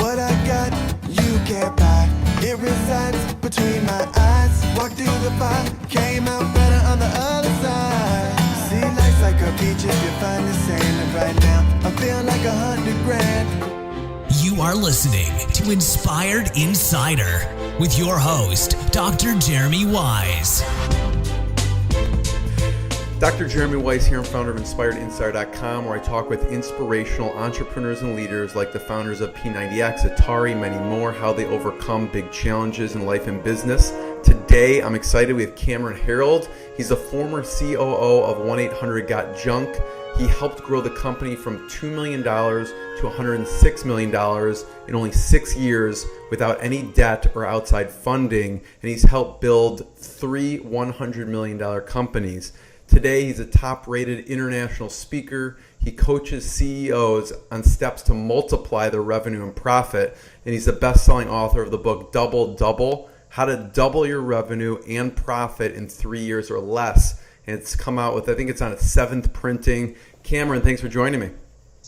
What I got, you can't buy. It resides between my eyes. Walked through the fire, came out better on the other side. See, life's like a beach if you find the sand. And right now, I feel like 100 grand. You are listening to Inspired Insider with your host, Dr. Jeremy Wise. Dr. Jeremy Wise here, I'm founder of InspiredInsider.com, where I talk with inspirational entrepreneurs and leaders like the founders of P90X, Atari, many more, how they overcome big challenges in life and business. Today, I'm excited. We have Cameron Herold. He's a former COO of 1-800-GOT-JUNK. He helped grow the company from $2 million to $106 million in only 6 years without any debt or outside funding, and he's helped build 3 $100 million companies. Today, he's a top-rated international speaker. He coaches CEOs on steps to multiply their revenue and profit. And he's the best-selling author of the book Double Double, How to Double Your Revenue and Profit in 3 years or Less. And it's come out with, I think it's on its 7th printing. Cameron, thanks for joining me.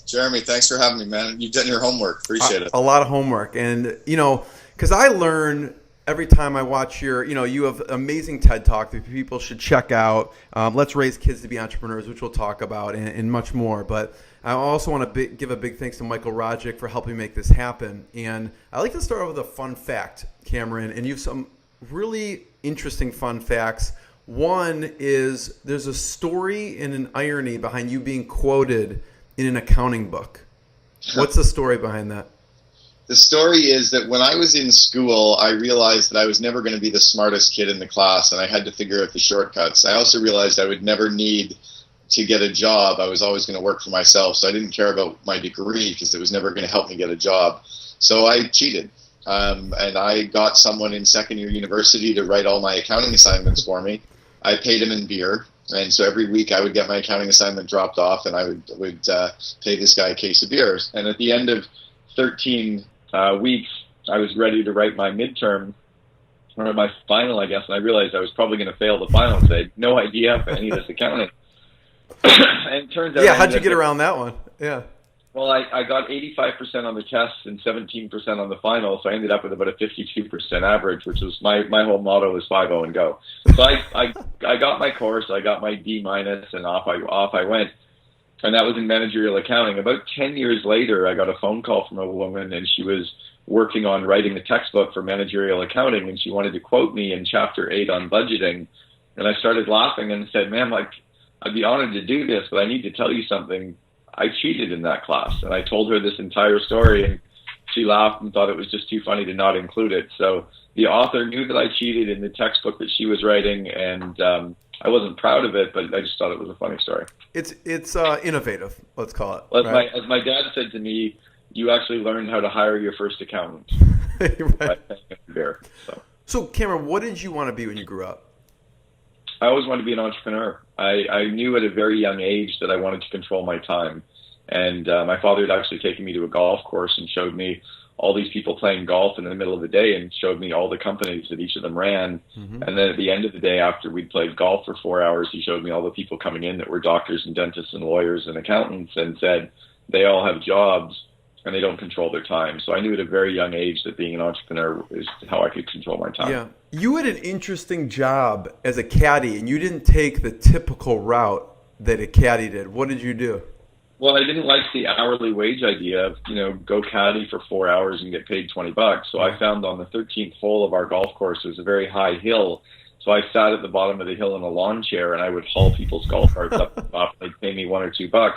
Jeremy, thanks for having me, man. You've done your homework. Appreciate it. A lot of homework. And, because I learn every time I watch you have amazing TED Talk that people should check out. Let's Raise Kids to Be Entrepreneurs, which we'll talk about, and much more. But I also want to give a big thanks to Michael Rogic for helping make this happen. And I like to start off with a fun fact, Cameron, and you have some really interesting fun facts. One is there's a story and an irony behind you being quoted in an accounting book. What's the story behind that? The story is that when I was in school, I realized that I was never going to be the smartest kid in the class, and I had to figure out the shortcuts. I also realized I would never need to get a job. I was always going to work for myself, so I didn't care about my degree because it was never going to help me get a job. So I cheated, and I got someone in second-year university to write all my accounting assignments for me. I paid him in beer, and so every week I would get my accounting assignment dropped off, and I would pay this guy a case of beers. And at the end of 13 weeks, I was ready to write my midterm, or my final, I guess, and I realized I was probably going to fail the final, so I had no idea for any of this accounting. And it turns out... Yeah, how'd you get around that one? Yeah. Well, I got 85% on the test and 17% on the final, so I ended up with about a 52% average, which was my whole motto is 5-0 and go. So I got my course, I got my D-, and off I went. And that was in managerial accounting. About 10 years later, I got a phone call from a woman, and she was working on writing a textbook for managerial accounting, and she wanted to quote me in Chapter 8 on budgeting. And I started laughing and said, ma'am, I'd be honored to do this, but I need to tell you something. I cheated in that class. And I told her this entire story, and she laughed and thought it was just too funny to not include it. So the author knew that I cheated in the textbook that she was writing, and I wasn't proud of it, but I just thought it was a funny story. It's innovative, let's call it. Well, right? as my dad said to me, you actually learned how to hire your first accountant. Right. Beer, So, Cameron, what did you want to be when you grew up? I always wanted to be an entrepreneur. I knew at a very young age that I wanted to control my time. And my father had actually taken me to a golf course and showed me all these people playing golf in the middle of the day and showed me all the companies that each of them ran. Mm-hmm. And then at the end of the day, after we'd played golf for 4 hours, he showed me all the people coming in that were doctors and dentists and lawyers and accountants, and said they all have jobs and they don't control their time. So I knew at a very young age that being an entrepreneur is how I could control my time. Yeah. You had an interesting job as a caddy, and you didn't take the typical route that a caddy did. What did you do? Well, I didn't like the hourly wage idea of, go caddy for 4 hours and get paid $20. So I found on the 13th hole of our golf course, there's a very high hill. So I sat at the bottom of the hill in a lawn chair, and I would haul people's golf carts up and top. They'd pay me $1 or $2.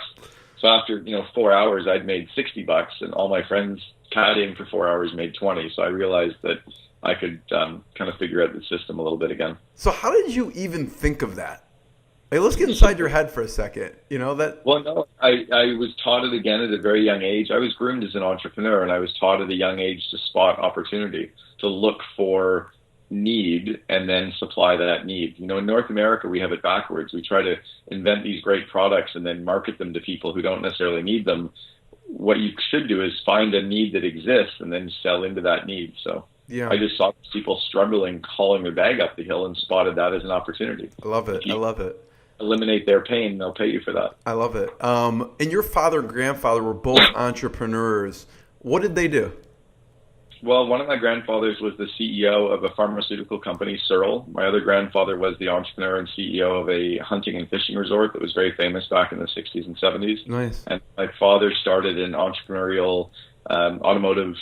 So after, 4 hours, I'd made $60, and all my friends caddying for 4 hours made 20. So I realized that I could kind of figure out the system a little bit again. So how did you even think of that? Hey, let's get inside your head for a second. Well, no, I was taught it again at a very young age. I was groomed as an entrepreneur, and I was taught at a young age to spot opportunity, to look for need and then supply that need. In North America, we have it backwards. We try to invent these great products and then market them to people who don't necessarily need them. What you should do is find a need that exists and then sell into that need. So yeah. I just saw people struggling, hauling their bag up the hill, and spotted that as an opportunity. I love it. I love it. Eliminate their pain, they'll pay you for that. I love it. And your father and grandfather were both entrepreneurs. What did they do? Well, one of my grandfathers was the CEO of a pharmaceutical company, Searle. My other grandfather was the entrepreneur and CEO of a hunting and fishing resort that was very famous back in the 60s and 70s. Nice. And my father started an entrepreneurial automotive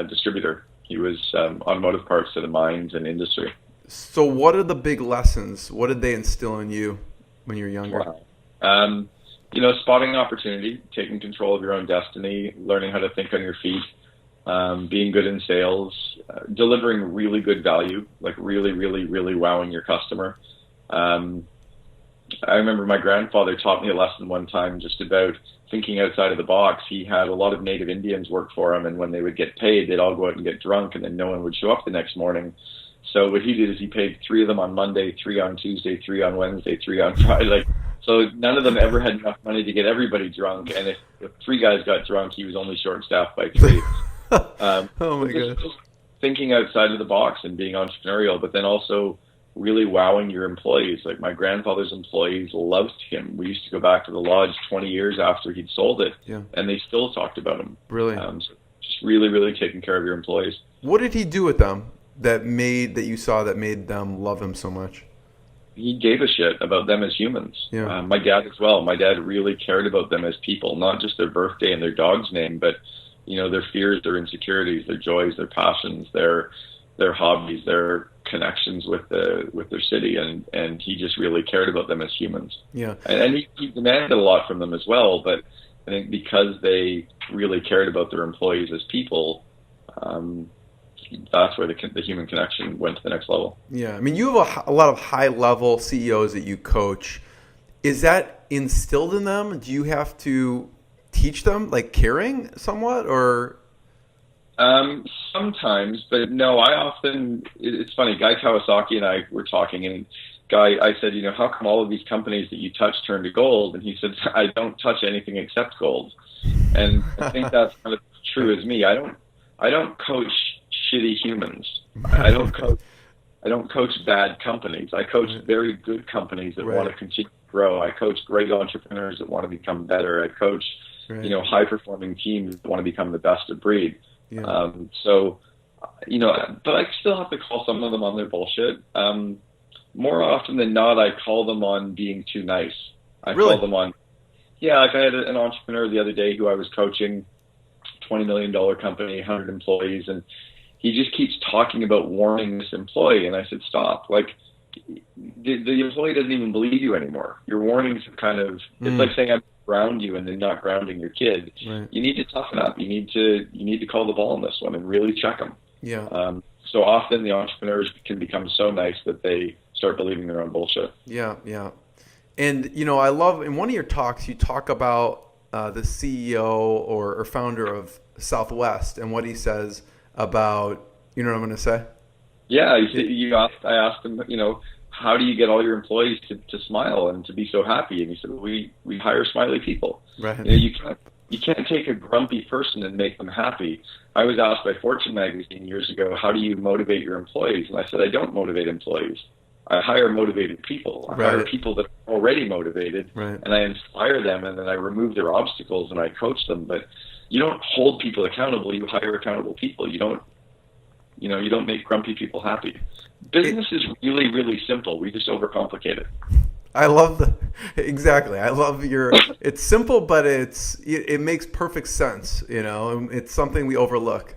distributor. He was automotive parts to the mines and industry. So what are the big lessons? What did they instill in you when you were younger? Wow. Spotting opportunity, taking control of your own destiny, learning how to think on your feet, being good in sales, delivering really good value, like really, really, really wowing your customer. I remember my grandfather taught me a lesson one time just about thinking outside of the box. He had a lot of native Indians work for him, and when they would get paid, they'd all go out and get drunk, and then no one would show up the next morning. So what he did is he paid 3 of them on Monday, 3 on Tuesday, 3 on Wednesday, 3 on Friday. So none of them ever had enough money to get everybody drunk, and if 3 guys got drunk, he was only short-staffed by 3. Oh my God. Just thinking outside of the box and being entrepreneurial, but then also really wowing your employees. Like my grandfather's employees loved him. We used to go back to the lodge 20 years after he'd sold it, and they still talked about him. Really? So just really, really taking care of your employees. What did he do with them that made them love him so much? He gave a shit about them as humans. Yeah. My dad as well. My dad really cared about them as people, not just their birthday and their dog's name, but their fears, their insecurities, their joys, their passions, their hobbies, their connections with their city, and he just really cared about them as humans. Yeah. And he demanded a lot from them as well, but I think because they really cared about their employees as people, that's where the human connection went to the next level. Yeah. I mean, you have a lot of high-level CEOs that you coach. Is that instilled in them? Do you have to teach them, like, caring somewhat, or? Sometimes, but no, it's funny, Guy Kawasaki and I were talking, and I said, how come all of these companies that you touch turn to gold? And he said, I don't touch anything except gold. And I think that's kind of true as me. I don't coach shitty humans. I don't coach bad companies. I coach very good companies that want to continue to grow. I coach great entrepreneurs that want to become better. I coach, high performing teams that want to become the best of breed. Yeah. But I still have to call some of them on their bullshit. More often than not, I call them on being too nice. Call them on, like I had an entrepreneur the other day who I was coaching, $20 million company, 100 employees, and he just keeps talking about warning this employee. And I said, stop. Like, the employee doesn't even believe you anymore. Your warnings are kind of, it's like saying I'm ground you and then not grounding your kid. Right. You need to toughen up. You need to call the ball on this one and really check them. Yeah. So often the entrepreneurs can become so nice that they start believing their own bullshit. Yeah, yeah. And, I love, in one of your talks, you talk about the CEO or founder of Southwest and what he says about, you know what I'm going to say? Yeah, I asked him, how do you get all your employees to smile and to be so happy? And he said, we hire smiley people. Right. You can't take a grumpy person and make them happy. I was asked by Fortune magazine years ago, how do you motivate your employees? And I said, I don't motivate employees. I hire motivated people. I hire people that are already motivated, and I inspire them, and then I remove their obstacles and I coach them. But you don't hold people accountable. You hire accountable people. You don't make grumpy people happy. Business is really, really simple. We just overcomplicate it. I love exactly. I love it's simple, but it makes perfect sense. It's something we overlook.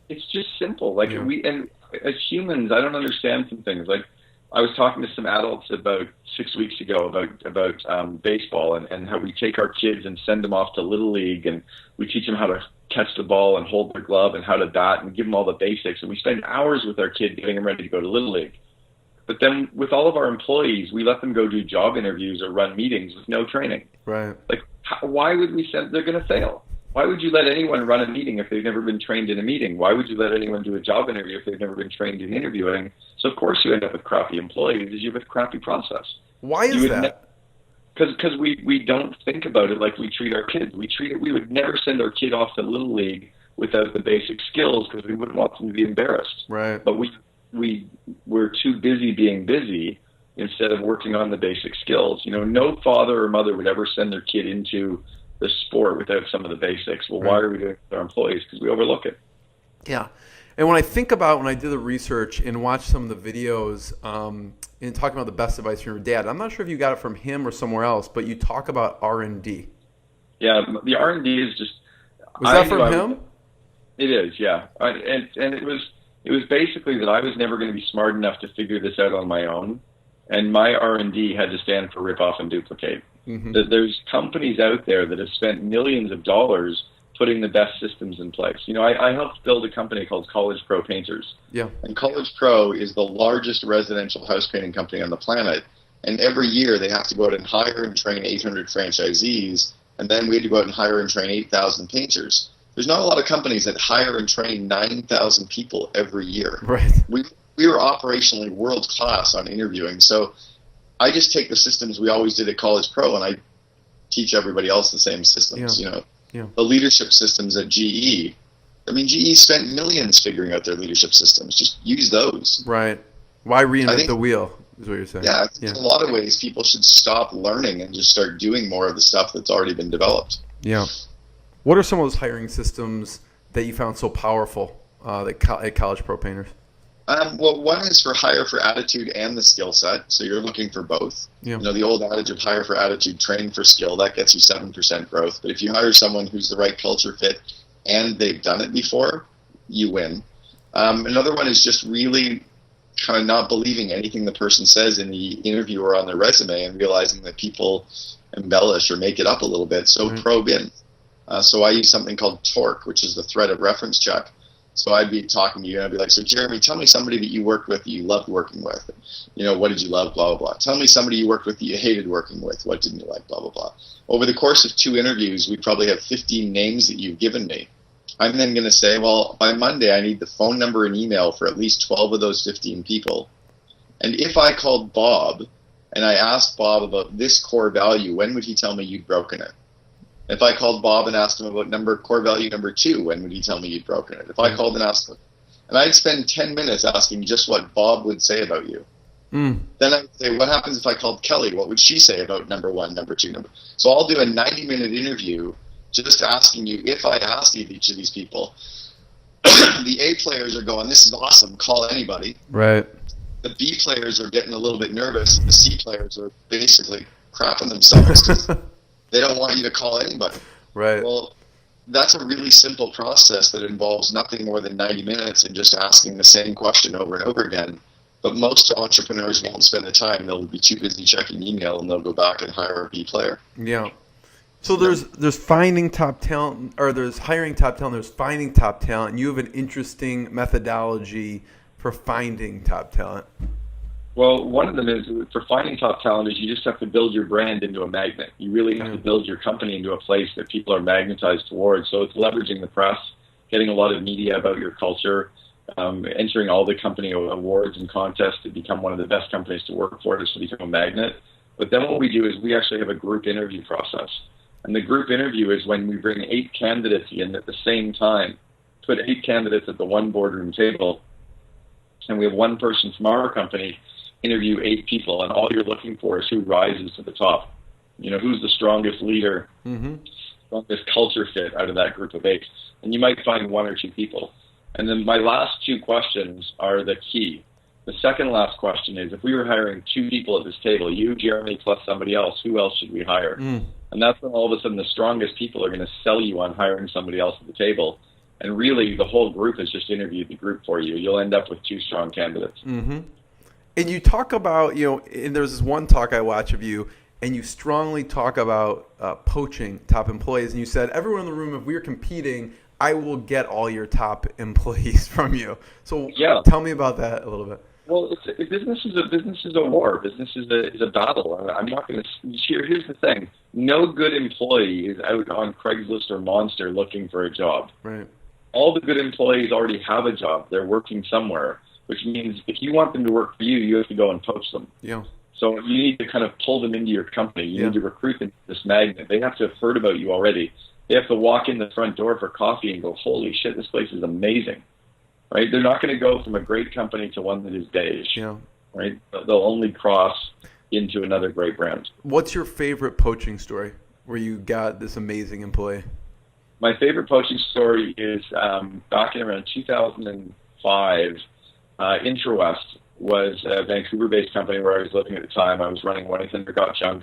It's just simple. Like and as humans, I don't understand some things. Like I was talking to some adults about 6 weeks ago about baseball and how we take our kids and send them off to Little League, and we teach them how to catch the ball and hold their glove and how to bat and give them all the basics. And we spend hours with our kid getting them ready to go to Little League. But then with all of our employees, we let them go do job interviews or run meetings with no training. Right. Like, why would we send? They're going to fail. Why would you let anyone run a meeting if they've never been trained in a meeting? Why would you let anyone do a job interview if they've never been trained in interviewing? So of course you end up with crappy employees because you have a crappy process. Why is that? Because we don't think about it like we treat our kids. We would never send our kid off to Little League without the basic skills because we wouldn't want them to be embarrassed. Right. But we're too busy being busy instead of working on the basic skills. No father or mother would ever send their kid into the sport without some of the basics. Well, why are we doing it with our employees? Because we overlook it. Yeah. And when I think about when I did the research and watched some of the videos and talking about the best advice from your dad, I'm not sure if you got it from him or somewhere else, but you talk about R&D. Yeah, the R&D is just. Was that from him? It is, yeah. And it was basically that I was never going to be smart enough to figure this out on my own, and my R&D had to stand for rip off and duplicate. Mm-hmm. There's companies out there that have spent millions of dollars putting the best systems in place. You know, I helped build a company called College Pro Painters. Yeah. And College Pro is the largest residential house painting company on the planet. And every year they have to go out and hire and train 800 franchisees. And then we had to go out and hire and train 8,000 painters. There's not a lot of companies that hire and train 9,000 people every year. Right. We were operationally world class on interviewing. So I just take the systems we always did at College Pro and I teach everybody else the same systems, you know. Yeah. The leadership systems at GE. I mean, GE spent millions figuring out their leadership systems. Just use those. Right. Why reinvent the wheel is what you're saying. Yeah, in a lot of ways, people should stop learning and just start doing more of the stuff that's already been developed. Yeah. What are some of those hiring systems that you found so powerful at College Pro Painters? Well, one is for hire for attitude and the skill set. So you're looking for both. Yeah. You know, the old adage of hire for attitude, train for skill, that gets you 7% growth. But if you hire someone who's the right culture fit and they've done it before, you win. Another one is just really kind of not believing anything the person says in the interview or on their resume and realizing that people embellish or make it up a little bit. So probe in. So I use something called TORC, which is the threat of reference check. So I'd be talking to you and I'd be like, so Jeremy, tell me somebody that you worked with that you loved working with. You know, what did you love, blah, blah, blah. Tell me somebody you worked with that you hated working with. What didn't you like, blah, blah, blah. Over the course of 2 interviews, we probably have 15 names that you've given me. I'm then going to say, well, by Monday, I need the phone number and email for at least 12 of those 15 people. And if I called Bob and I asked Bob about this core value, when would he tell me you'd broken it? If I called Bob and asked him about core value number 2, when would he tell me you'd broken it? If I called and asked him, and I'd spend 10 minutes asking just what Bob would say about you. Then I'd say, what happens if I called Kelly? What would she say about number 1, number 2, number? So I'll do a 90-minute interview just asking you, if I asked each of these people, the A players are going, this is awesome, call anybody. Right. The B players are getting a little bit nervous. The C players are basically crapping themselves because they don't want you to call anybody. Right. Well, that's a really simple process that involves nothing more than 90 minutes and just asking the same question over and over again. But most entrepreneurs won't spend the time. They'll be too busy checking email and they'll go back and hire a B player. Yeah. So there's finding top talent, or there's hiring top talent, there's finding top talent, and you have an interesting methodology for finding top talent. Well, one of them is, for finding top talent, is you just have to build your brand into a magnet. You really have to build your company into a place that people are magnetized towards. So it's leveraging the press, getting a lot of media about your culture, entering all the company awards and contests to become one of the best companies to work for, just to become a magnet. But then what we do is we actually have a group interview process. And the group interview is when we bring 8 candidates in at the same time, put 8 candidates at the one boardroom table, and we have one person from our company interview 8 people, and all you're looking for is who rises to the top. You know, who's the strongest leader, strongest culture fit out of that group of 8. And you might find 1 or 2 people. And then my last 2 questions are the key. The second last question is, if we were hiring 2 people at this table, you, Jeremy, plus somebody else, who else should we hire? And that's when all of a sudden the strongest people are going to sell you on hiring somebody else at the table. And really, the whole group has just interviewed the group for you. You'll end up with 2 strong candidates. And you talk about, you know, and there's this one talk I watch of you, and you strongly talk about poaching top employees. And you said, everyone in the room, if we were competing, I will get all your top employees from you. So tell me about that a little bit. Well, business is a war. Business is a battle. I'm not going to. Here's the thing: no good employee is out on Craigslist or Monster looking for a job. Right. All the good employees already have a job. They're working somewhere, which means if you want them to work for you, you have to go and poach them. Yeah. So you need to kind of pull them into your company. You need to recruit them to this magnet. They have to have heard about you already. They have to walk in the front door for coffee and go, "Holy shit, this place is amazing." Right? They're not going to go from a great company to one that is beige. Yeah. Right? They'll only cross into another great brand. What's your favorite poaching story where you got this amazing employee? My favorite poaching story is back in around 2000 and 2005, Intrawest was a Vancouver-based company where I was living at the time. I was running When Thunder Got Junk,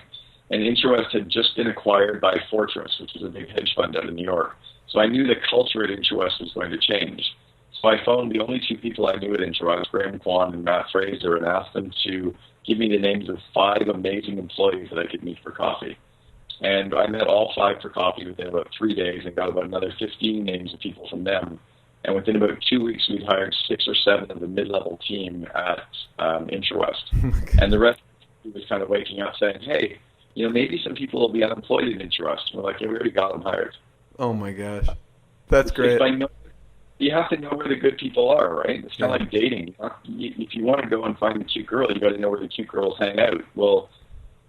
and Intrawest had just been acquired by Fortress, which is a big hedge fund out of New York. So I knew the culture at Intrawest was going to change. So I phoned the only two people I knew at Intrawest, Graham Kwan and Matt Fraser, and asked them to give me the names of 5 amazing employees that I could meet for coffee. And I met all 5 for coffee within about 3 days and got about another 15 names of people from them. And within about 2 weeks, we'd hired 6 or 7 of the mid-level team at Intrawest. And the rest was kind of waking up saying, hey, maybe some people will be unemployed in Intrawest. We're like, yeah, we already got them hired. Oh, my gosh. That's great. You have to know where the good people are, right? It's kind of like dating. If you want to go and find a cute girl, you got to know where the cute girls hang out. Well,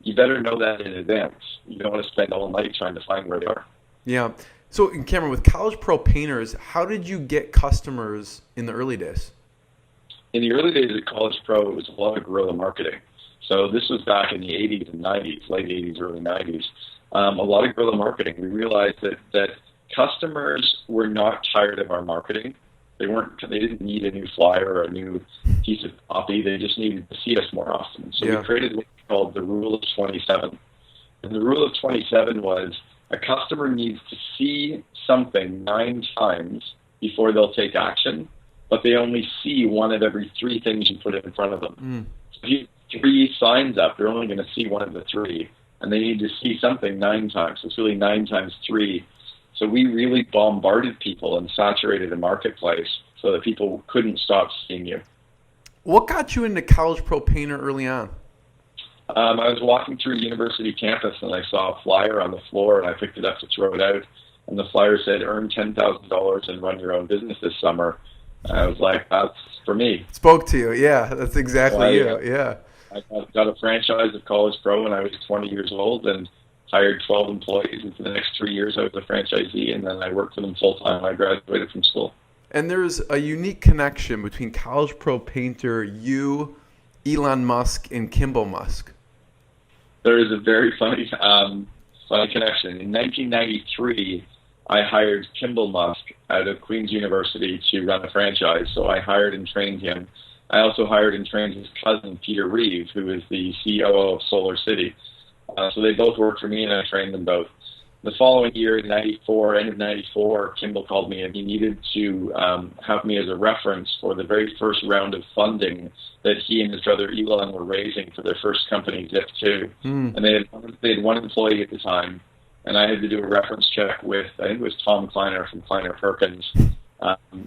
you better know that in advance. You don't want to spend all night trying to find where they are. Yeah. So, Cameron, with College Pro painters, how did you get customers in the early days? In the early days at College Pro, it was a lot of guerrilla marketing. So this was back in the 80s and 90s, late 80s, early 90s. A lot of guerrilla marketing. We realized that customers were not tired of our marketing. They didn't need a new flyer or a new piece of copy. They just needed to see us more often. So we created what we called the Rule of 27. And the Rule of 27 was a customer needs to see something 9 times before they'll take action, but they only see 1 of every 3 things you put in front of them. So if you have 3 signs up, they're only going to see 1 of the 3, and they need to see something 9 times. So it's really 9 times 3. So we really bombarded people and saturated the marketplace so that people couldn't stop seeing you. What got you into College Pro Painter early on? I was walking through a university campus and I saw a flyer on the floor and I picked it up to throw it out. And the flyer said, earn $10,000 and run your own business this summer. And I was like, that's for me. Spoke to you. Yeah, that's exactly you. Yeah. I got a franchise of College Pro when I was 20 years old and hired 12 employees. And for the next 3 years, I was a franchisee. And then I worked for them full time when I graduated from school. And there's a unique connection between College Pro Painter, you, Elon Musk, and Kimbal Musk. There is a very funny connection. In 1993, I hired Kimbal Musk out of Queen's University to run a franchise. So I hired and trained him. I also hired and trained his cousin, Peter Reeve, who is the COO of Solar City. So they both worked for me, and I trained them both. The following year, in '94, end of '94, Kimbal called me, and he needed to have me as a reference for the very first round of funding that he and his brother Elon were raising for their first company, Zip2. And they had 1 employee at the time, and I had to do a reference check with, I think it was Tom Kleiner from Kleiner Perkins.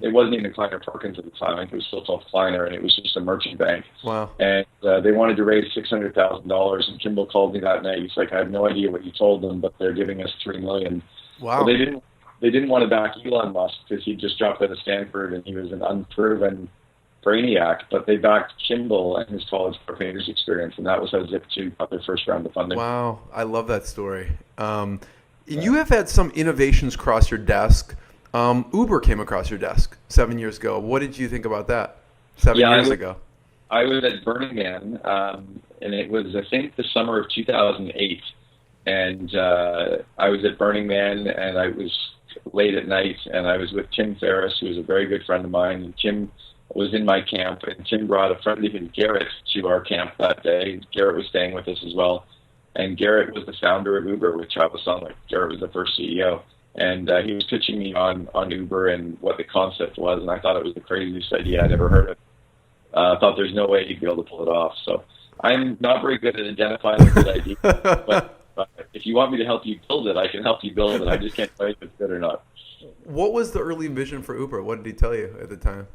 It wasn't even Kleiner Perkins at the time. I think it was still called Kleiner, and it was just a merchant bank. Wow. And they wanted to raise $600,000, and Kimbal called me that night. He's like, I have no idea what you told them, but they're giving us $3 million. Wow. But they didn't want to back Elon Musk because he just dropped out of Stanford, and he was an unproven brainiac, but they backed Kimbal and his College Pro Painters experience, and that was how Zip2 got their first round of funding. Wow. I love that story. You have had some innovations cross your desk. Uber came across your desk 7 years ago. What did you think about that 7 years ago? I was at Burning Man, and it was, I think, the summer of 2008. And I was at Burning Man, and I was late at night, and I was with Tim Ferriss, who was a very good friend of mine. And Tim was in my camp, and Tim brought a friend of his, Garrett, to our camp that day. Garrett was staying with us as well. And Garrett was the founder of Uber with Travis Sunlight. Garrett was the first CEO. And he was pitching me on Uber and what the concept was, and I thought it was the craziest idea I'd ever heard of. I thought there's no way he'd be able to pull it off. So I'm not very good at identifying a good idea, but if you want me to help you build it, I can help you build it. I just can't tell you if it's good or not. What was the early vision for Uber? What did he tell you at the time?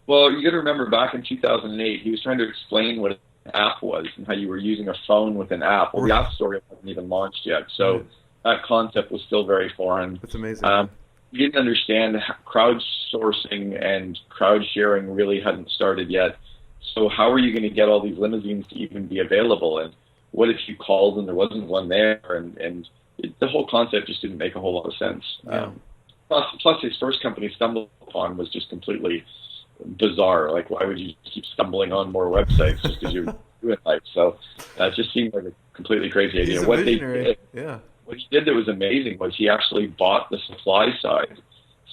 Well, you got to remember back in 2008, he was trying to explain what an app was and how you were using a phone with an app. Well, the App Store wasn't even launched yet, so that concept was still very foreign. That's amazing. We didn't understand crowdsourcing and crowd sharing really hadn't started yet. So how are you going to get all these limousines to even be available? And what if you called and there wasn't one there? The whole concept just didn't make a whole lot of sense. Yeah. Plus, his first company, Stumble Upon, was just completely bizarre. Like, why would you keep stumbling on more websites just because you're doing life? So it just seemed like a completely crazy idea. He's a visionary. What he did that was amazing was he actually bought the supply side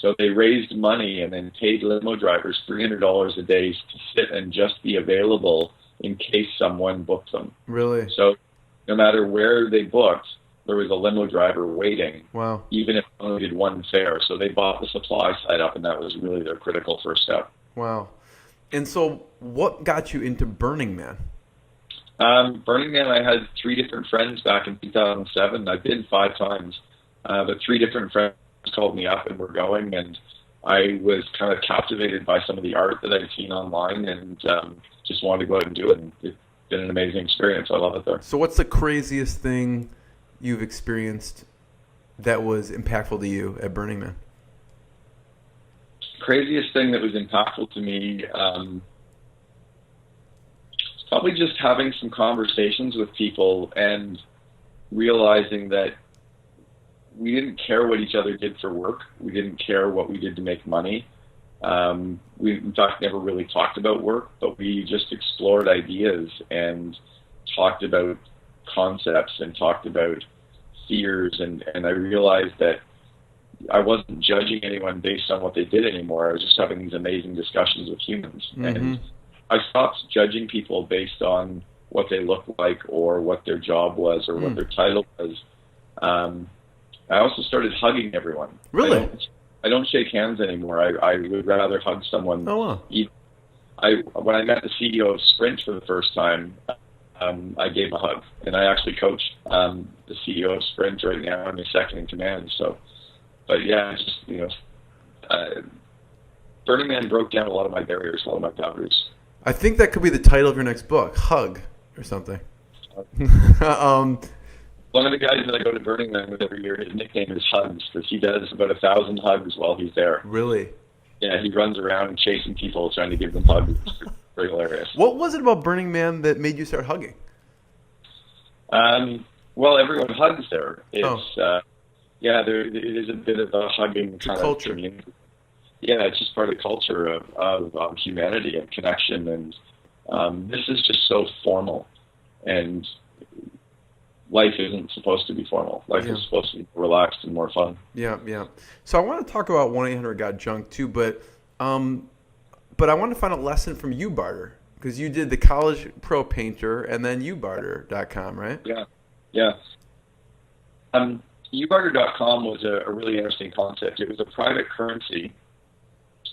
So they raised money and then paid limo drivers $300 a day to sit and just be available in case someone booked them. Really? So no matter where they booked, there was a limo driver waiting. Wow. Even if they only did one fare. So they bought the supply side up, and that was really their critical first step. Wow. And so what got you into Burning Man? Burning Man, I had 3 different friends back in 2007. I've been 5 times. But 3 different friends called me up and were going, and I was kind of captivated by some of the art that I'd seen online, and just wanted to go out and do it. And it's been an amazing experience. I love it there. So what's the craziest thing you've experienced that was impactful to you at Burning Man? Craziest thing that was impactful to me, probably just having some conversations with people and realizing that we didn't care what each other did for work. We didn't care what we did to make money. We, in fact, never really talked about work, but we just explored ideas and talked about concepts and talked about fears. And I realized that I wasn't judging anyone based on what they did anymore. I was just having these amazing discussions with humans. Mm-hmm. And I stopped judging people based on what they looked like or what their job was or what their title was. I also started hugging everyone. Really? I don't shake hands anymore. I would rather hug someone. Oh, wow. When I met the CEO of Sprint for the first time, I gave a hug, and I actually coach the CEO of Sprint right now. I'm his second in command. So, but yeah, it's just Burning Man broke down a lot of my barriers, a lot of my boundaries. I think that could be the title of your next book, Hug, or something. One of the guys that I go to Burning Man with every year, his nickname is Hugs, because he does about 1,000 hugs while he's there. Really? Yeah, he runs around chasing people, trying to give them hugs. It's pretty hilarious. What was it about Burning Man that made you start hugging? Well, everyone hugs there. It's there it is a bit of a hugging kind of community. Yeah, it's just part of the culture of humanity and connection, and this is just so formal, and life isn't supposed to be formal. Life is supposed to be relaxed and more fun. Yeah. So I want to talk about 1-800-GOT-JUNK too, but I want to find a lesson from You Barter, because you did the College Pro Painter and then YouBarter.com, right? Yeah. YouBarter.com was a really interesting concept. It was a private currency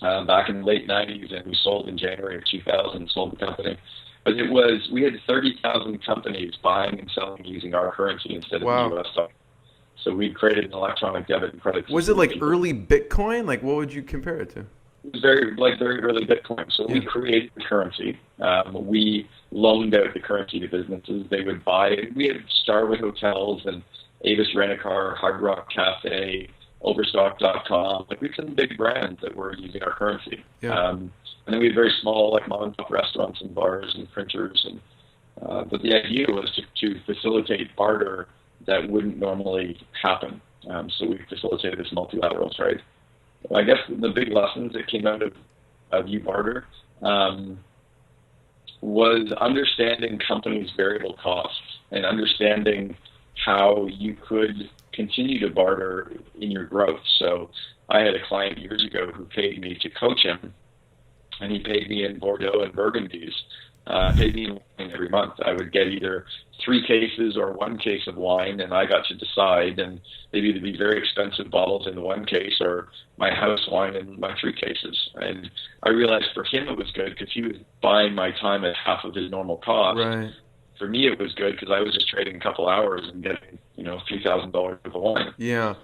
back in the late 90s, and we sold in January of 2000, sold the company. But we had 30,000 companies buying and selling using our currency instead of the US dollar. So we created an electronic debit and credit system. Was it like early Bitcoin? Like, what would you compare it to? It was very early Bitcoin. So we created the currency. We loaned out the currency to businesses. They would buy it. We had Starwood Hotels and Avis Rent-A-Car, Hard Rock Cafe, Overstock.com. Like, we had some big brands that were using our currency. Yeah. And then we had very small, like, mom-and-pop restaurants and bars and printers. And but the idea was to facilitate barter that wouldn't normally happen. So we facilitated this multilateral trade. I guess the big lessons that came out of You Barter was understanding companies' variable costs and understanding how you could continue to barter in your growth. So I had a client years ago who paid me to coach him, and he paid me in Bordeaux and Burgundies, paid me in wine every month. I would get either 3 cases or 1 case of wine, and I got to decide, and they'd either be very expensive bottles in the 1 case or my house wine in my 3 cases. And I realized for him it was good because he was buying my time at half of his normal cost. Right. For me, it was good because I was just trading a couple hours and getting, $3,000 worth of wine. Yeah.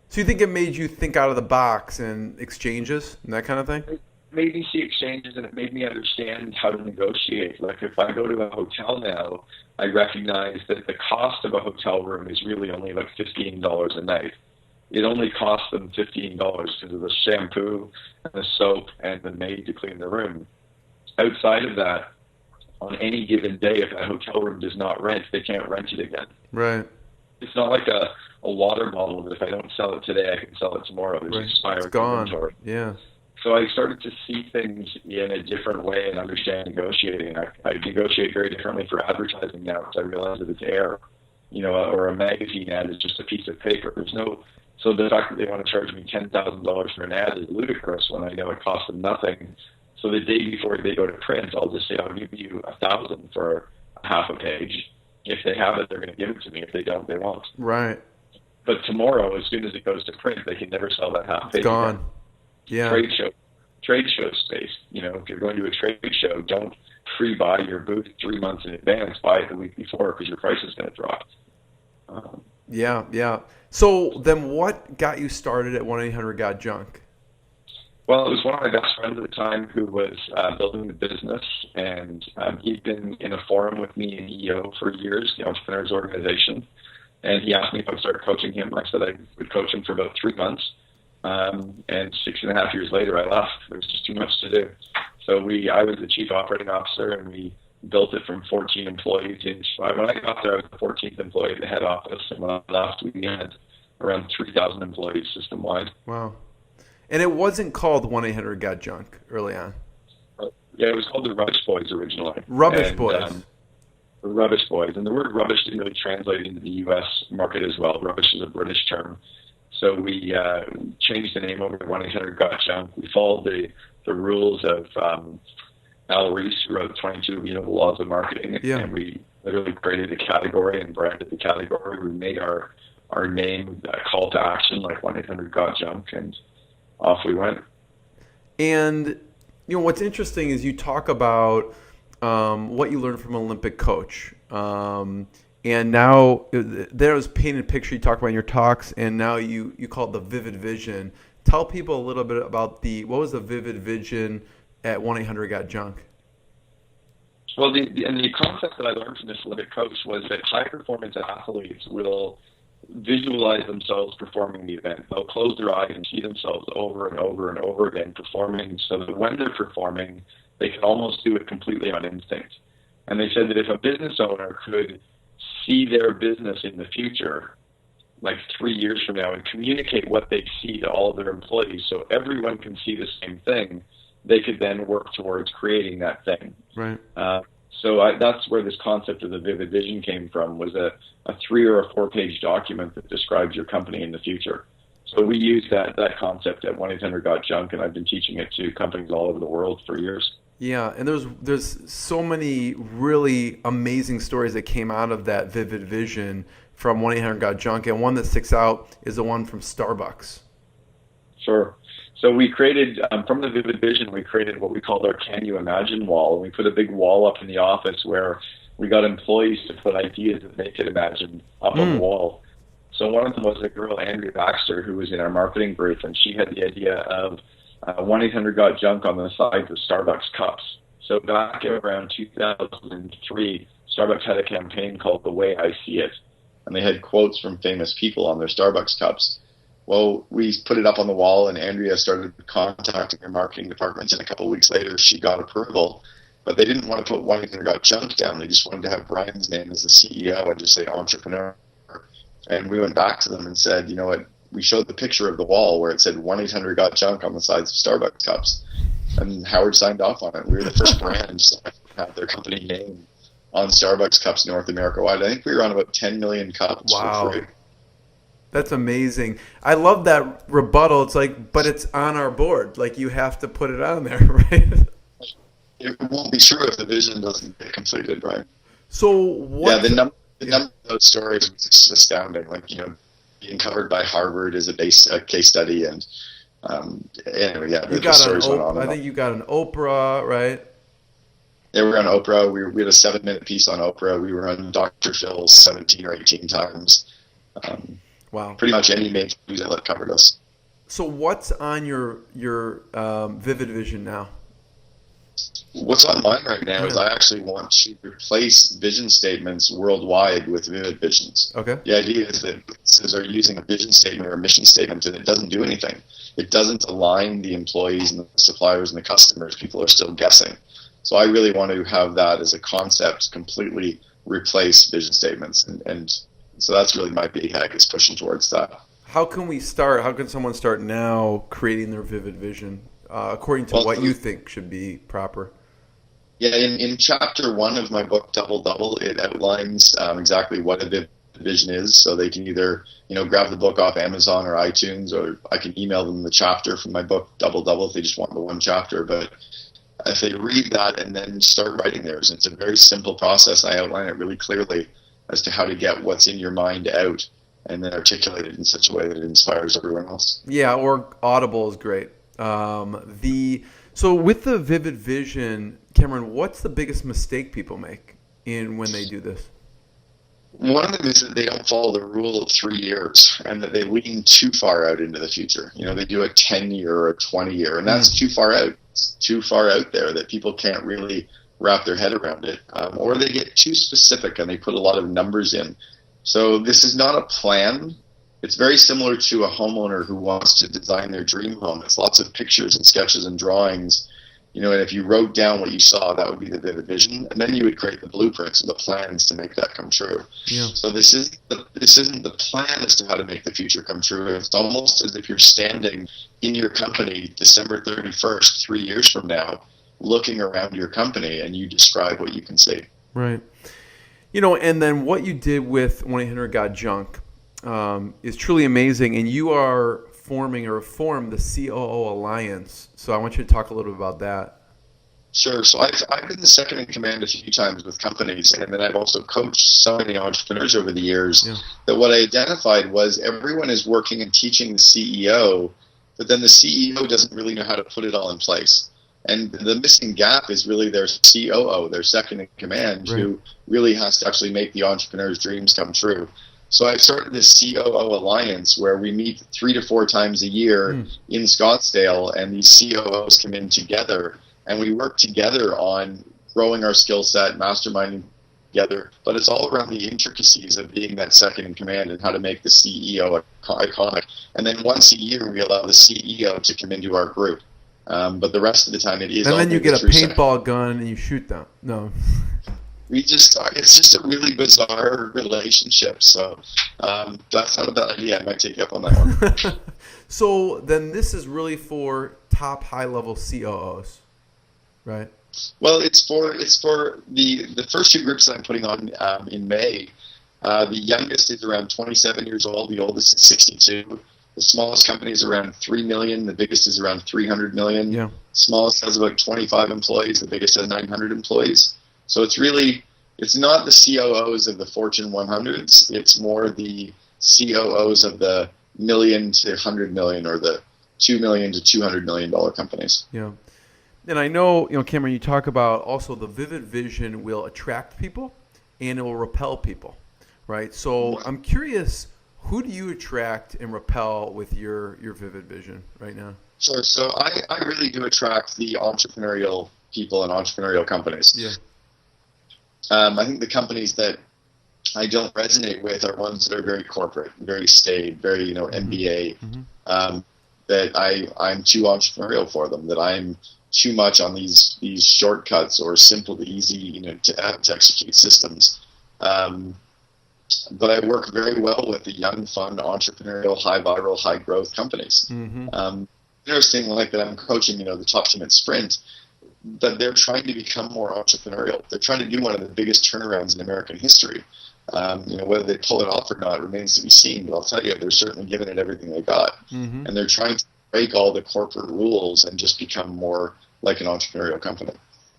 So you think it made you think out of the box and exchanges and that kind of thing? It made me see exchanges, and it made me understand how to negotiate. Like, if I go to a hotel now, I recognize that the cost of a hotel room is really only like $15 a night. It only costs them $15 because of the shampoo and the soap and the maid to clean the room. Outside of that, on any given day, if a hotel room does not rent, they can't rent it again. Right. It's not like a water bottle that if I don't sell it today, I can sell it tomorrow. There's expired inventory. Yeah. So I started to see things in a different way and understand negotiating. I negotiate very differently for advertising now because I realize that it's air, or a magazine ad is just a piece of paper. There's no So the fact that they want to charge me $10,000 for an ad is ludicrous when I know it costs them nothing. So the day before they go to print, I'll just say, I'll give you $1,000 for half a page. If they have it, they're going to give it to me. If they don't, they won't. Right. But tomorrow, as soon as it goes to print, they can never sell that half page. It's gone. Again. Yeah. Trade show space. If you're going to a trade show, don't pre-buy your booth 3 months in advance. Buy it the week before because your price is going to drop. Yeah. So then what got you started at 1-800-GOT-JUNK? Well, it was one of my best friends at the time who was building the business, and he'd been in a forum with me in EO for years, the Entrepreneurs Organization, and he asked me if I'd start coaching him. I said I would coach him for about 3 months, and 6.5 years later I left. There was just too much to do. So I was the chief operating officer, and we built it from 14 employees. When I got there, I was the 14th employee at the head office, and when I left, we had around 3,000 employees system-wide. Wow. And it wasn't called 1-800-GOT-JUNK early on. Yeah, it was called the Rubbish Boys originally. Rubbish Boys. The Rubbish Boys. And the word rubbish didn't really translate into the U.S. market as well. Rubbish is a British term. So we changed the name over to 1-800-GOT-JUNK. We followed the rules of Al Reese, who wrote 22 Immutable Laws of Marketing. Yeah. And we literally created a category and branded the category. We made our name a call to action, like 1-800-GOT-JUNK, and off we went. And what's interesting is you talk about what you learned from an Olympic coach. And now there was painted picture you talk about in your talks, and now you call it the vivid vision. Tell people a little bit about what was the vivid vision at 1-800-GOT-JUNK? Well, the concept that I learned from this Olympic coach was that high performance athletes will visualize themselves performing the event. They'll close their eyes and see themselves over and over and over again performing, so that when they're performing, they can almost do it completely on instinct. And they said that if a business owner could see their business in the future, like 3 years from now, and communicate what they see to all of their employees so everyone can see the same thing, they could then work towards creating that thing. Right. So that's where this concept of the vivid vision came from, was a 3 or a 4 page document that describes your company in the future. So we use that concept at 1-800-GOT-JUNK, and I've been teaching it to companies all over the world for years. Yeah, and there's so many really amazing stories that came out of that vivid vision from 1-800-GOT-JUNK, and one that sticks out is the one from Starbucks. Sure. So we created, from the vivid vision, we created what we called our Can You Imagine wall. And we put a big wall up in the office where we got employees to put ideas that they could imagine up on the wall. So one of them was a girl, Andrea Baxter, who was in our marketing group, and she had the idea of 1-800-GOT-JUNK on the sides of Starbucks cups. So back around 2003, Starbucks had a campaign called The Way I See It, and they had quotes from famous people on their Starbucks cups. Well, we put it up on the wall, and Andrea started contacting her marketing departments, and a couple of weeks later, she got approval. But they didn't want to put 1-800-GOT-JUNK down. They just wanted to have Brian's name as the CEO and just say entrepreneur. And we went back to them and said, you know what, we showed the picture of the wall where it said 1-800-GOT-JUNK on the sides of Starbucks cups. And Howard signed off on it. We were the first brand to have their company name on Starbucks cups North America wide. I think we were on about 10 million cups for free. That's amazing. I love that rebuttal. It's like, but it's on our board. Like, you have to put it on there, right? It won't be true if the vision doesn't get completed, right? So what? Yeah, the number of those stories is astounding. Like, being covered by Harvard is a case study, and anyway, yeah, the stories went on. I think you got an Oprah, right? Yeah, we were on Oprah. We had a 7-minute piece on Oprah. We were on Dr. Phil 17 or 18 times. Wow. Pretty much any major news outlet covered us. So what's on your vivid vision now? What's on mine right now is I actually want to replace vision statements worldwide with vivid visions. Okay. The idea is that businesses are using a vision statement or a mission statement, and it doesn't do anything. It doesn't align the employees and the suppliers and the customers. People are still guessing. So I really want to have that as a concept completely replace vision statements. And so that's really my big hack, is pushing towards that. How can we start? How can someone start now creating their vivid vision according to what you think should be proper? Yeah, in chapter 1 of my book, Double Double, it outlines exactly what a vivid vision is, so they can either, grab the book off Amazon or iTunes, or I can email them the chapter from my book, Double Double, if they just want the one chapter. But if they read that and then start writing theirs, it's a very simple process. I outline it really clearly as to how to get what's in your mind out and then articulate it in such a way that it inspires everyone else. Yeah, or Audible is great. So with the vivid vision, Cameron, what's the biggest mistake people make when they do this? One of them is that they don't follow the rule of 3 years, and that they lean too far out into the future. They do a 10-year or a 20-year, and that's too far out. It's too far out there that people can't really wrap their head around it. Or they get too specific and they put a lot of numbers in. So this is not a plan. It's very similar to a homeowner who wants to design their dream home. It's lots of pictures and sketches and drawings. And if you wrote down what you saw, that would be the vivid vision, and then you would create the blueprints and the plans to make that come true. Yeah. So this isn't the plan as to how to make the future come true. It's almost as if you're standing in your company December 31st, 3 years from now, looking around your company, and you describe what you can see. Right. And then what you did with 1-800-GOT-JUNK is truly amazing, and you are formed the COO Alliance. So I want you to talk a little bit about that. Sure. So I've been the second in command a few times with companies, and then I've also coached so many entrepreneurs over the years that what I identified was everyone is working and teaching the CEO, but then the CEO doesn't really know how to put it all in place. And the missing gap is really their COO, their second in command, who really has to actually make the entrepreneur's dreams come true. So I've started this COO Alliance where we meet 3 to 4 times a year in Scottsdale, and these COOs come in together, and we work together on growing our skill set, masterminding together. But it's all around the intricacies of being that second in command and how to make the CEO iconic. And then once a year, we allow the CEO to come into our group. But the rest of the time, it is. And then you get a paintball gun and you shoot them. No. It's just a really bizarre relationship. So that's not a bad idea. I might take you up on that one. So then this is really for top high-level COOs, right? Well, it's for the first 2 groups that I'm putting on in May. The youngest is around 27 years old. The oldest is 62. The smallest company is around 3 million. The biggest is around 300 million. Yeah. Smallest has about 25 employees. The biggest has 900 employees. So it's not the COOs of the Fortune 100s. It's more the COOs of the million to 100 million or the $2 million to $200 million companies. Yeah. And I know, Cameron, you talk about also the vivid vision will attract people and it will repel people, right? So I'm curious, who do you attract and repel with your vivid vision right now? Sure. So I really do attract the entrepreneurial people and entrepreneurial companies. Yeah. I think the companies that I don't resonate with are ones that are very corporate, very staid, very MBA. That I'm too entrepreneurial for them. That I'm too much on these shortcuts or simple to easy to execute systems. But I work very well with the young, fun, entrepreneurial, high viral, high growth companies. Interesting, like that I'm coaching, the top team at Sprint, that they're trying to become more entrepreneurial. They're trying to do one of the biggest turnarounds in American history. Whether they pull it off or not remains to be seen, but I'll tell you, they're certainly giving it everything they got. And they're trying to break all the corporate rules and just become more like an entrepreneurial company.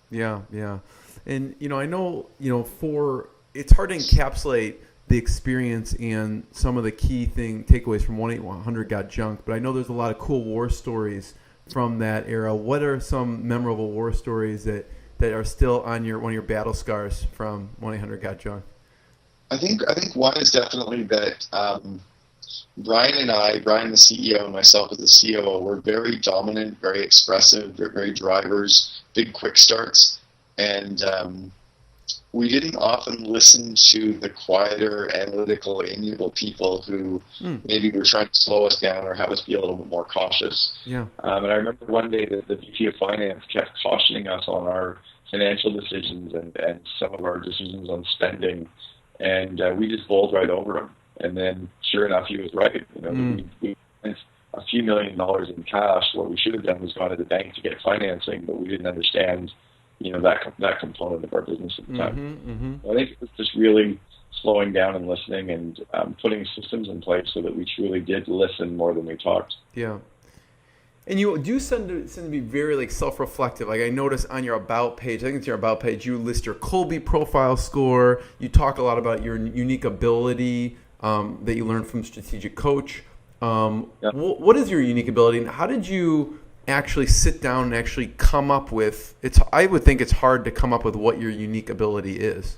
Yeah, yeah. And, I know, it's hard to encapsulate the experience and some of the key takeaways from 1-800-GOT-JUNK, but I know there's a lot of cool war stories from that era. What are some memorable war stories that are still on one of your battle scars from 1-800-GOT-JUNK? I think one is definitely that Brian the CEO, and myself as the COO, were very dominant, very expressive, very drivers, big quick starts, and we didn't often listen to the quieter, analytical, amiable people who maybe were trying to slow us down or have us be a little bit more cautious. Yeah. And I remember one day that the VP of Finance kept cautioning us on our financial decisions and some of our decisions on spending, and we just bowled right over him. And then, sure enough, he was right. We spent a few $1 million in cash. What we should have done was gone to the bank to get financing, but we didn't understand that component of our business at the time. I think it was just really slowing down and listening, and putting systems in place so that we truly did listen more than we talked. Yeah. And you do seem to be very like self-reflective. Like I noticed on your About page, I think it's your About page, you list your Colby profile score. You talk a lot about your unique ability that you learned from Strategic Coach. What is your unique ability, and how did you actually sit down and actually come up with? I would think it's hard to come up with what your unique ability is.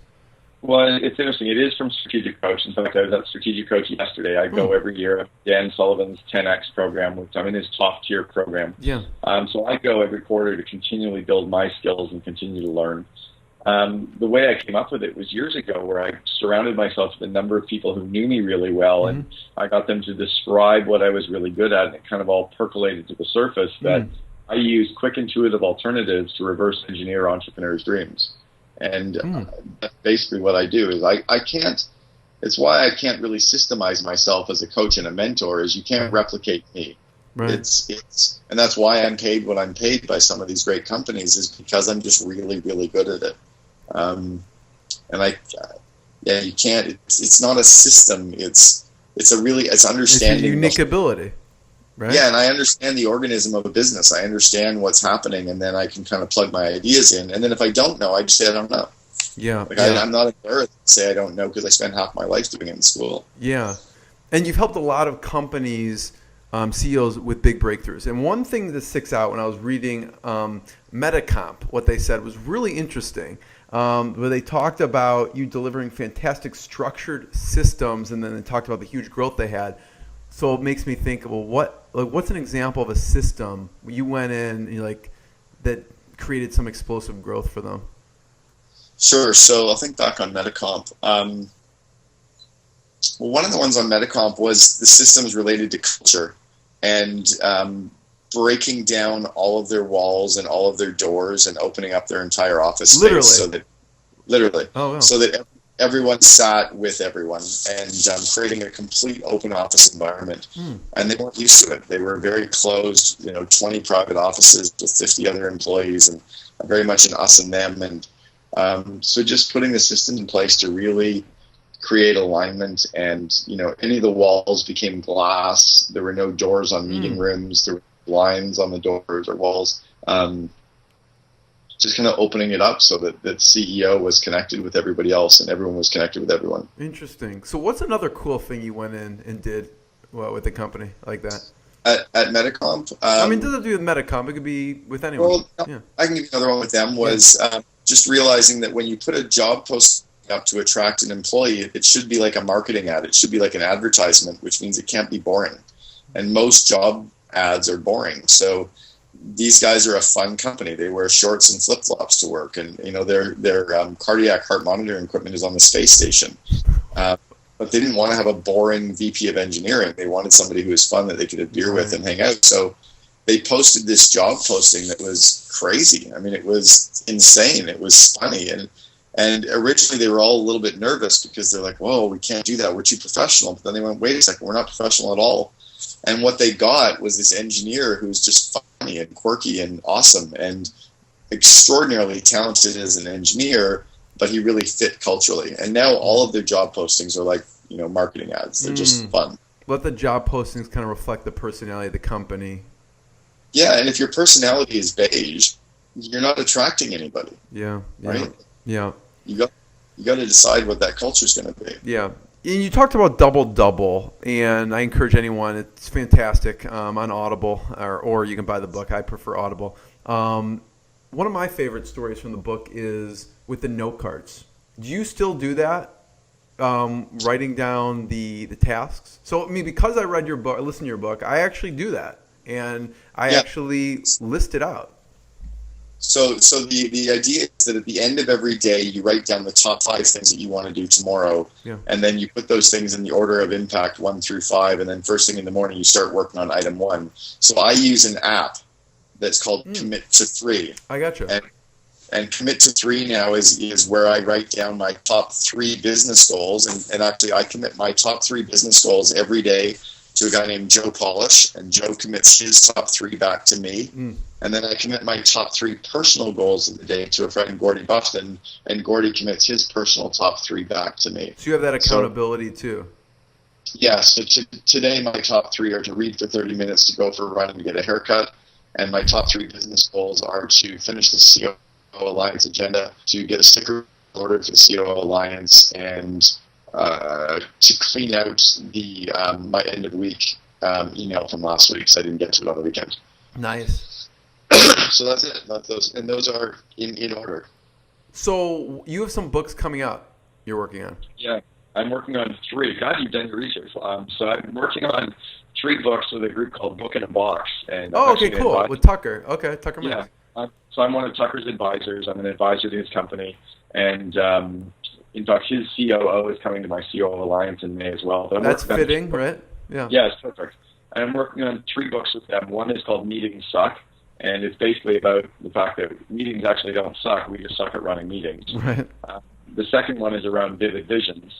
Well, it's interesting. It is from Strategic Coach. In fact, I was at Strategic Coach yesterday. I go every year. Dan Sullivan's 10X program, which I'm in his top tier program. Yeah. So I go every quarter to continually build my skills and continue to learn. The way I came up with it was years ago, where I surrounded myself with a number of people who knew me really well, and I got them to describe what I was really good at, and it kind of all percolated to the surface that I use quick, intuitive alternatives to reverse engineer entrepreneurs' dreams. And that's basically what I do. Is I can't. It's why I can't really systemize myself as a coach and a mentor. Is you can't replicate me. Right. It's and that's why I'm paid what I'm paid by some of these great companies, is because I'm just really, really good at it. And you can't. It's not a system. It's understanding. It's a unique ability. Right. Yeah, and I understand the organism of a business. I understand what's happening, and then I can kind of plug my ideas in. And then if I don't know, I just say I don't know. Yeah. I'm not embarrassed to say I don't know, because I spent half my life doing it in school. Yeah. And you've helped a lot of companies, CEOs, with big breakthroughs. And one thing that sticks out when I was reading Metacomp, what they said was really interesting, where they talked about you delivering fantastic structured systems, and then they talked about the huge growth they had. So it makes me think, well, what's an example of a system you went in and that created some explosive growth for them? Sure. So I'll think back on Metacomp. Well, one of the ones on Metacomp was the systems related to culture, and breaking down all of their walls and all of their doors and opening up their entire office space. Literally. Oh, wow. So that everyone sat with everyone, and creating a complete open office environment. And they weren't used to it. They were very closed, 20 private offices with 50 other employees, and very much an us and them. And so just putting the system in place to really create alignment, and any of the walls became glass. There were no doors on meeting rooms. There were lines on the doors or walls. Just kind of opening it up so that CEO was connected with everybody else, and everyone was connected with everyone. Interesting. So what's another cool thing you went in and did with the company like that? At Metacomp? It doesn't have to be with Metacomp. It could be with anyone. Well, yeah. I can give you another one with them. Was just realizing that when you put a job post up to attract an employee, it should be like a marketing ad. It should be like an advertisement, which means it can't be boring. And most job ads are boring. So these guys are a fun company. They wear shorts and flip-flops to work, and their cardiac heart monitoring equipment is on the space station. But they didn't want to have a boring VP of engineering. They wanted somebody who was fun that they could have beer with and hang out. So they posted this job posting that was crazy. It was insane. It was funny, and originally they were all a little bit nervous, because they're like, "Whoa, we can't do that. We're too professional." But then they went, "Wait a second, we're not professional at all." And what they got was this engineer who's just funny and quirky and awesome and extraordinarily talented as an engineer, but he really fit culturally. And now all of their job postings are like, marketing ads. They're just fun. Let the job postings kind of reflect the personality of the company. Yeah, and if your personality is beige, you're not attracting anybody. Yeah. Right? Yeah. You got to decide what that culture is going to be. Yeah. And you talked about Double, and I encourage anyone. It's fantastic on Audible, or you can buy the book. I prefer Audible. One of my favorite stories from the book is with the note cards. Do you still do that? Writing down the tasks? So, because I read your book, I listened to your book, I actually do that, and I actually list it out. So the idea is that at the end of every day, you write down the top 5 things that you want to do tomorrow, and then you put those things in the order of impact 1 through 5, and then first thing in the morning, you start working on item 1. So I use an app that's called Commit to 3. I gotcha. And Commit to 3 now is where I write down my top 3 business goals, and actually I commit my top 3 business goals every day to a guy named Joe Polish, and Joe commits his top 3 back to me. And then I commit my top 3 personal goals of the day to a friend, Gordy Buffton, and Gordy commits his personal top 3 back to me. So you have that accountability too. Yeah, so today my top 3 are to read for 30 minutes, to go for a run, and to get a haircut. And my top 3 business goals are to finish the COO Alliance agenda, to get a sticker ordered for the COO Alliance, and to clean out the my end of week email from last week, because I didn't get to it on the weekend. Nice. So that's it. Those are in order. So you have some books coming up you're working on. Yeah, I'm working on 3. God, you've done your research. So I'm working on 3 books with a group called Book in a Box. And okay, cool. With Tucker. Okay, Tucker Max. Yeah. So I'm one of Tucker's advisors. I'm an advisor to his company. And in fact, his COO is coming to my COO Alliance in May as well. But that's fitting, right? Yeah. Yeah, it's perfect. And I'm working on 3 books with them. One is called Meetings Suck. And it's basically about the fact that meetings actually don't suck. We just suck at running meetings. Right. The second one is around vivid visions.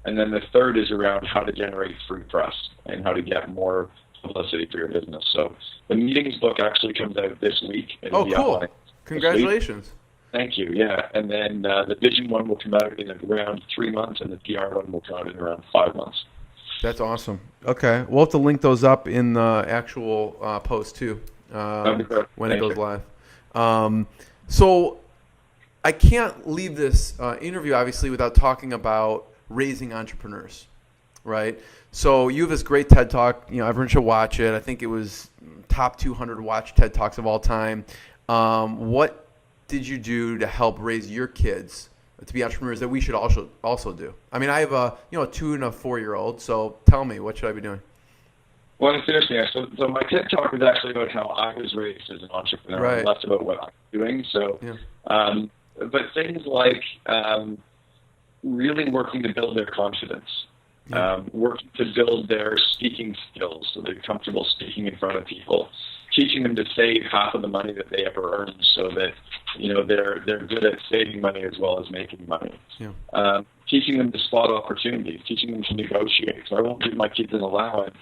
And then the third is around how to generate free press and how to get more publicity for your business. So the meetings book actually comes out this week. It'll cool. Congratulations. Thank you. Yeah. And then the vision one will come out in around 3 months, and the PR one will come out in around 5 months. That's awesome. Okay. We'll have to link those up in the actual post too when it goes live. So I can't leave this interview, obviously, without talking about raising entrepreneurs, right? So you have this great TED Talk. Everyone should watch it. I think it was top 200 watched TED Talks of all time. What did you do to help raise your kids to be entrepreneurs that we should also do? I mean, I have a 2 and a 4-year-old. So tell me, what should I be doing? Well, it's interesting. So my TED Talk was actually about how I was raised as an entrepreneur, right. Less about what I'm doing. So, yeah. But things like really working to build their confidence, working to build their speaking skills so they're comfortable speaking in front of people, teaching them to save half of the money that they ever earn so that they're good at saving money as well as making money. Yeah. Teaching them to spot opportunities, teaching them to negotiate. So I won't give my kids an allowance,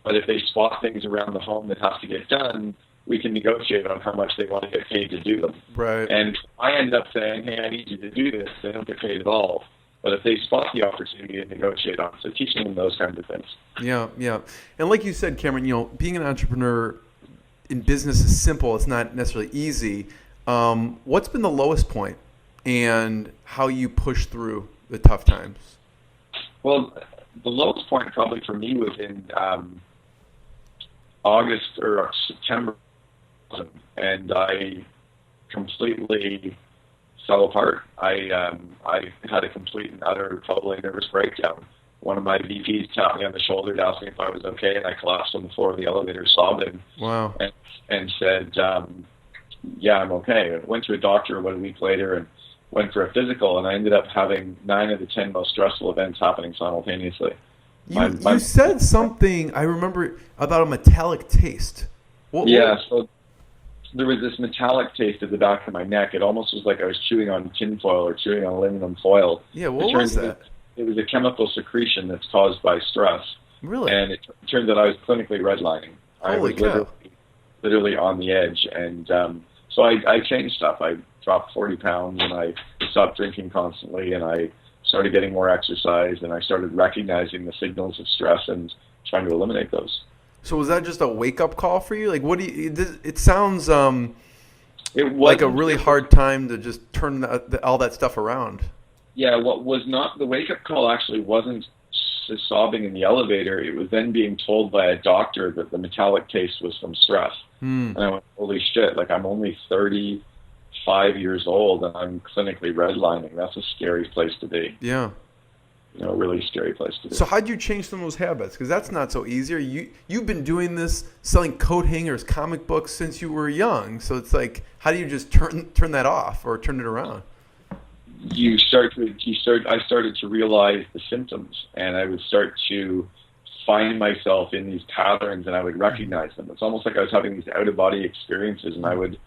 but if they spot things around the home that have to get done, we can negotiate on how much they want to get paid to do them. Right. And I end up saying, hey, I need you to do this. They don't get paid at all. But if they spot the opportunity and negotiate on it, so teaching them those kinds of things. Yeah, yeah. And like you said, Cameron, being an entrepreneur in business is simple. It's not necessarily easy. What's been the lowest point and how you push through the tough times? Well, the lowest point probably for me was in August or September, and I completely fell apart. I had a complete and utter, totally nervous breakdown. One of my VPs tapped me on the shoulder to ask me if I was okay, and I collapsed on the floor of the elevator sobbing. Wow. And said, yeah, I'm okay. I went to a doctor about a week later and went for a physical, and I ended up having 9 of the 10 most stressful events happening simultaneously. You said something, I remember, about a metallic taste. So there was this metallic taste at the back of my neck. It almost was like I was chewing on tinfoil or chewing on aluminum foil. Yeah, what was that? It was a chemical secretion that's caused by stress. Really? And it turns out I was clinically redlining. I was literally on the edge. And so I changed stuff. I dropped 40 pounds, and I stopped drinking constantly, and I started getting more exercise, and I started recognizing the signals of stress and trying to eliminate those. So was that just a wake-up call for you? Like, what do you? It sounds like a really hard time to just turn all that stuff around. Yeah, what was not the wake-up call actually wasn't sobbing in the elevator. It was then being told by a doctor that the metallic taste was from stress. And I went, holy shit! Like, I'm only 35 years old, and I'm clinically redlining. That's a scary place to be. Yeah. A really scary place to be. So how'd you change some of those habits? Because that's not so easy. You've been doing this, selling coat hangers, comic books since you were young. So it's like, how do you just turn that off or turn it around? I started to realize the symptoms, and I would start to find myself in these patterns, and I would recognize them. It's almost like I was having these out-of-body experiences, and I would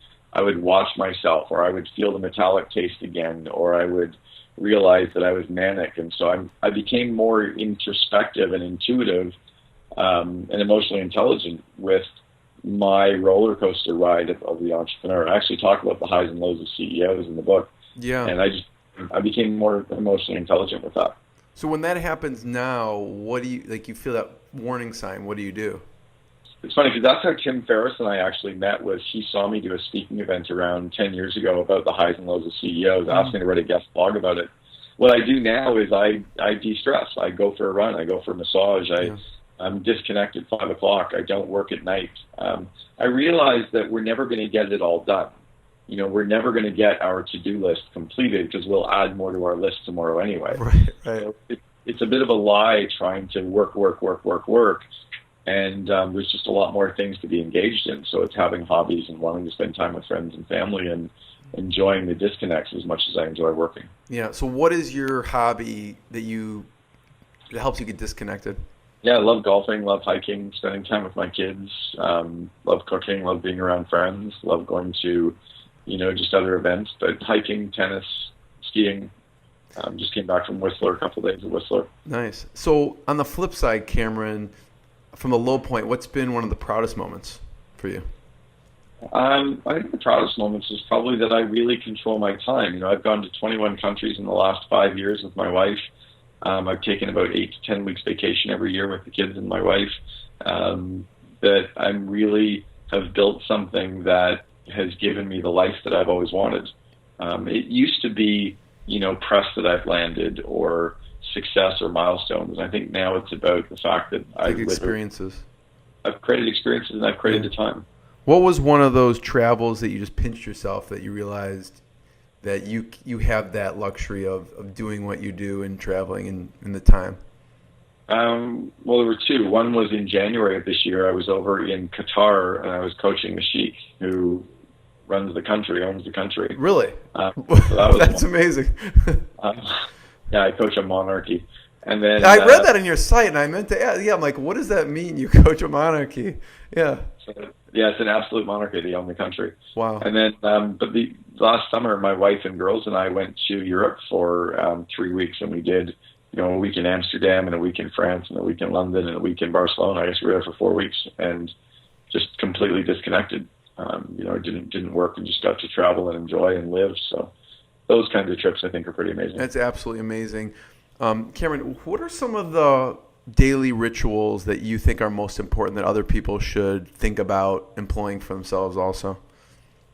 watch myself, or I would feel the metallic taste again, or I would realize that I was manic. And so I became more introspective and intuitive and emotionally intelligent with my roller coaster ride of the entrepreneur. I actually talk about the highs and lows of CEOs in the book. Yeah. And I became more emotionally intelligent with that. So when that happens now, what do you, like, you feel that warning sign, what do you do? It's funny because that's how Tim Ferriss and I actually met. Was he saw me do a speaking event around 10 years ago about the highs and lows of CEOs, asked me to write a guest blog about it. What I do now is I de-stress. I go for a run. I go for a massage. I'm disconnected 5 o'clock. I don't work at night. I realize that we're never going to get it all done. You know, we're never going to get our to-do list completed because we'll add more to our list tomorrow anyway. Right. So it's a bit of a lie trying to work. And there's just a lot more things to be engaged in. So it's having hobbies and wanting to spend time with friends and family and enjoying the disconnects as much as I enjoy working. Yeah. So what is your hobby that helps you get disconnected? Yeah, I love golfing, love hiking, spending time with my kids, love cooking, love being around friends, love going to, just other events, but hiking, tennis, skiing. Just came back from Whistler, a couple of days at Whistler. Nice. So on the flip side, Cameron, from the low point, what's been one of the proudest moments for you? I think the proudest moments is probably that I really control my time. I've gone to 21 countries in the last 5 years with my wife. I've taken about 8 to 10 weeks vacation every year with the kids and my wife. That I really have built something that has given me the life that I've always wanted. It used to be, press that I've landed or success or milestones. I think now it's about the fact that I've created experiences and I've created the time. What was one of those travels that you just pinched yourself that you realized that you have that luxury of doing what you do and traveling in the time? Well, there were 2. One was in January of this year. I was over in Qatar and I was coaching the sheikh who owns the country. Really? So that's amazing. Yeah, I coach a monarchy. And then I read that on your site and I meant to ask, I'm like, what does that mean? You coach a monarchy? Yeah. Yeah, it's an absolute monarchy. They own the country. Wow. And then, but the last summer, my wife and girls and I went to Europe for 3 weeks, and we did, a week in Amsterdam and a week in France and a week in London and a week in Barcelona. I guess we were there for 4 weeks and just completely disconnected. Didn't work and just got to travel and enjoy and live. So those kinds of trips, I think, are pretty amazing. That's absolutely amazing. Cameron, what are some of the daily rituals that you think are most important that other people should think about employing for themselves also?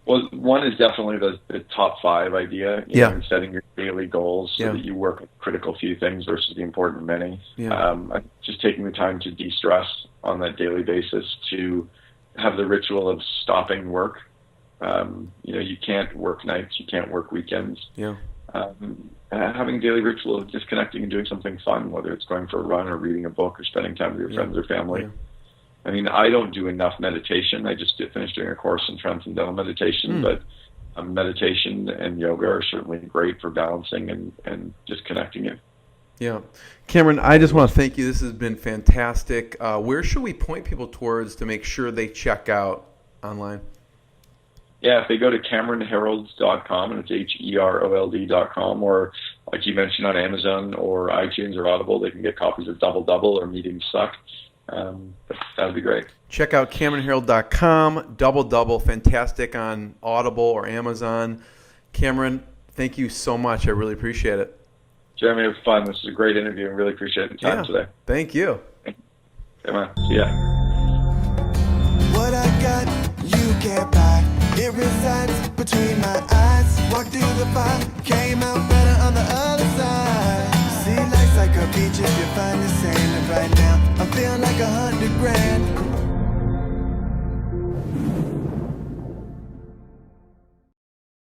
Well, one is definitely the top 5 idea, and setting your daily goals so that you work on critical few things versus the important many. Yeah. Just taking the time to de-stress on that daily basis, to have the ritual of stopping work. You can't work nights, you can't work weekends. Yeah. Having daily ritual of disconnecting and doing something fun, whether it's going for a run or reading a book or spending time with your friends or family. Yeah. I mean, I don't do enough meditation. I just finished doing a course in transcendental meditation, but meditation and yoga are certainly great for balancing and disconnecting you. Yeah. Cameron, I just want to thank you. This has been fantastic. Where should we point people towards to make sure they check out online? Yeah, if they go to CameronHerold.com, and it's HEROLD.com, or like you mentioned on Amazon or iTunes or Audible, they can get copies of Double Double or Meetings Suck. That would be great. Check out CameronHerold.com. Double Double, fantastic on Audible or Amazon. Cameron, thank you so much. I really appreciate it. Jeremy, it was fun. This was a great interview. I really appreciate the time today. Thank you. Come on. See ya. What I got, you can't buy. It resides between my eyes. Walked through the fire, came out better on the other side. See, life's like a beach if you find the sand. And right now, I'm feeling like $100 grand.